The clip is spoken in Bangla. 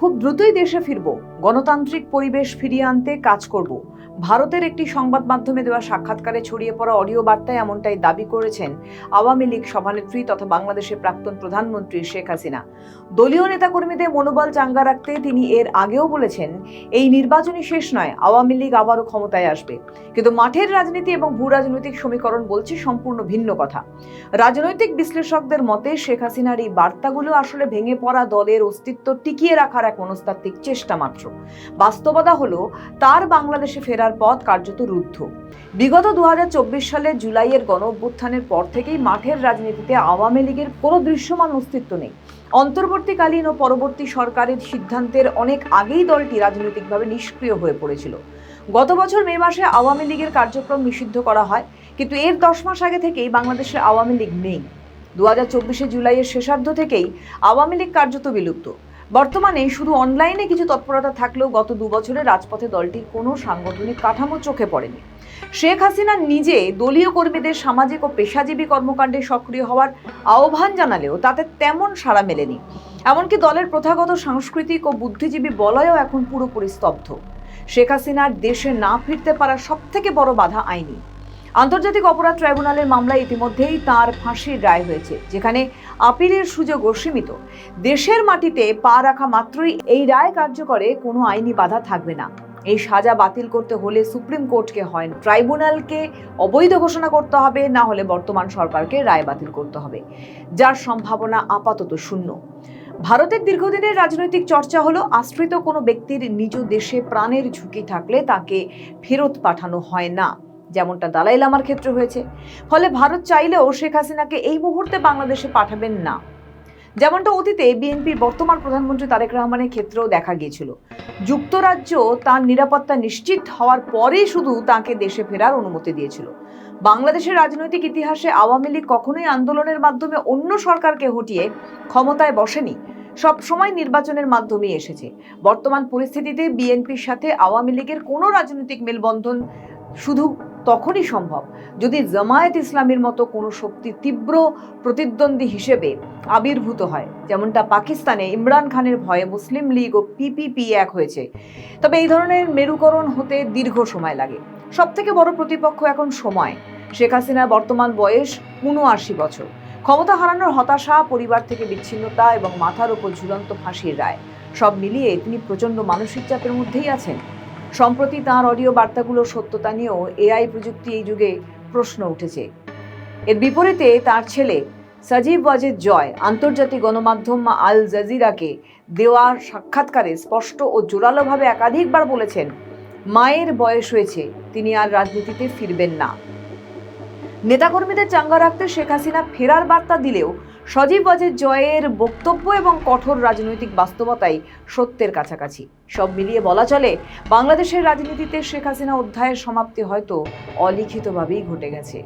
খুব দ্রুতই দেশে ফিরব, গণতান্ত্রিক পরিবেশ ফিরিয়ে আনতে কাজ করব। ভারতের একটি সংবাদ মাধ্যমে দেওয়া সাক্ষাৎকারে ছড়িয়ে পড়া অডিও বার্তায় এমনটাই দাবি করেছেন আওয়ামী লীগ সভানেত্রী তথা বাংলাদেশের প্রাক্তন প্রধানমন্ত্রী শেখ হাসিনা। দলীয় নেতাকর্মীদের মনোবল চাঙ্গা রাখতে তিনি এর আগেও বলেছেন, এই নির্বাচনই শেষ নয়, আওয়ামী লীগ আবারও ক্ষমতায় আসবে। কিন্তু মাঠের রাজনীতি এবং ভূ রাজনৈতিক সমীকরণ বলছে সম্পূর্ণ ভিন্ন কথা। রাজনৈতিক বিশ্লেষকদের মতে শেখ হাসিনার এই বার্তাগুলো আসলে ভেঙে পড়া দলের অস্তিত্ব টিকিয়ে রাখার এক মনস্তাত্ত্বিক চেষ্টা মাত্র। বাস্তবতা হলো তার বাংলাদেশে ফেরার পথ কার্যত রুদ্ধ। বিগত 2024 সালের জুলাইয়ের গণ অভ্যুত্থানের পর থেকেই মাঠের রাজনীতিতে আওয়ামী লীগের কোনো দৃশ্যমান অস্তিত্ব নেই। অন্তর্বর্তীকালীন ও পরবর্তী সরকারের সিদ্ধান্তের অনেক আগেই দলটি রাজনৈতিকভাবে নিষ্ক্রিয় হয়ে পড়েছিল। গত বছর মে মাসে আওয়ামী লীগের কার্যক্রম নিষিদ্ধ করা হয়, কিন্তু এর 10 মাস আগে থেকেই বাংলাদেশে আওয়ামী লীগ নেই। 2024 জুলাইয়ের শেষার্ধ থেকেই আওয়ামী লীগ কার্যত বিলুপ্ত। বর্তমানে শুধু অনলাইনে কিছু তৎপরতা থাকলেও গত 2 বছরে রাজপথে দলটির কোনো সাংগঠনিক কাঠামো চোখে পড়েনি। শেখ হাসিনা নিজে দলীয় কর্মীদের সামাজিক ও পেশাজীবী কর্মকাণ্ডে সক্রিয় হওয়ার আহ্বান জানালেও তাতে তেমন সাড়া মেলেনি। এমনকি দলের প্রথাগত সাংস্কৃতিক ও বুদ্ধিজীবী বলয়ও এখন পুরোপুরি স্তব্ধ। শেখ হাসিনার দেশে না ফিরতে পারার সবথেকে বড় বাধা আইনি। আন্তর্জাতিক অপরাধ ট্রাইব্যুনালের মামলায় ইতিমধ্যেই তার ফাঁসির রায় হয়েছে, যেখানে আপিলের সুযোগও সীমিত। দেশের মাটিতে পা রাখা মাত্রই এই রায় কার্যকরে কোনো আইনি বাধা থাকবে না। এই সাজা বাতিল করতে হলে সুপ্রিম কোর্টকে হয় ট্রাইব্যুনালকে অবৈধ ঘোষণা করতে হবে, না হলে বর্তমান সরকারকে রায় বাতিল করতে হবে, যার সম্ভাবনা আপাতত শূন্য। ভারতের দীর্ঘদিনের রাজনৈতিক চর্চা হলো আশ্রিত কোনো ব্যক্তির নিজ দেশে প্রাণের ঝুঁকি থাকলে তাকে ফেরত পাঠানো হয় না, যেমনটা দালাই লামার ক্ষেত্রে হয়েছে। ফলে ভারত চাইলেও শেখ হাসিনাকে এই মুহূর্তে বাংলাদেশে পাঠাবেন না, যেমনটা অতীতে বিএনপির বর্তমান প্রধানমন্ত্রী তারেক রহমানের ক্ষেত্রেও দেখা গিয়েছিল। যুক্তরাজ্য তার নিরাপত্তা নিশ্চিত হওয়ার পরেই শুধু তাকে দেশে ফেরার অনুমতি দিয়েছিল। বাংলাদেশের রাজনৈতিক ইতিহাসে আওয়ামী লীগ কখনোই আন্দোলনের মাধ্যমে অন্য সরকারকে হটিয়ে ক্ষমতায় বসেনি, সব সময় নির্বাচনের মাধ্যমেই এসেছে। বর্তমান পরিস্থিতিতে বিএনপির সাথে আওয়ামী লীগের কোনো রাজনৈতিক মেলবন্ধন শুধু তখনই সম্ভব যদি জামায়াত ইসলামীর মতো কোনো শক্তি তীব্র প্রতিদ্বন্দ্বী হিসেবে আবির্ভূত হয়, যেমনটা পাকিস্তানে ইমরান খানের ভয়ে মুসলিম লীগ ও পিপিপি এক হয়েছে। তবে এই ধরনের মেরুকরণ হতে দীর্ঘ সময় লাগে। সব থেকে বড় প্রতিপক্ষ এখন সময়। শেখ হাসিনার বর্তমান বয়স 79 বছর। ক্ষমতা হারানোর হতাশা, পরিবার থেকে বিচ্ছিন্নতা এবং মাথার উপর ঝুলন্ত ফাঁসির রায়, সব মিলিয়ে তিনি প্রচন্ড মানসিক চাপের মধ্যেই আছেন। সম্প্রতি তাঁর অডিও বার্তাগুলোর সত্যতা নিয়েও এআই প্রযুক্তি এই যুগে প্রশ্ন উঠেছে। এর বিপরীতে তার ছেলে সাজিব ওয়াজেদ জয় আন্তর্জাতিক গণমাধ্যম আল জাজিরাকে দেওয়া সাক্ষাৎকারে স্পষ্ট ও জোরালোভাবে একাধিকবার বলেছেন, মায়ের বয়স হয়েছে, তিনি আর রাজনীতিতে ফিরবেন না। নেতাকর্মীদের চাঙ্গা রাখতে শেখ হাসিনা ফেরার বার্তা দিলেও সজীব ওয়াজেদ জয়ের বক্তব্য এবং কঠোর রাজনৈতিক বাস্তবতাই সত্যের কাছাকাছি। সব মিলিয়ে বলা চলে, বাংলাদেশের রাজনীতিতে শেখ হাসিনা অধ্যায়ের সমাপ্তি হয়তো অলিখিতভাবেই ঘটে গেছে।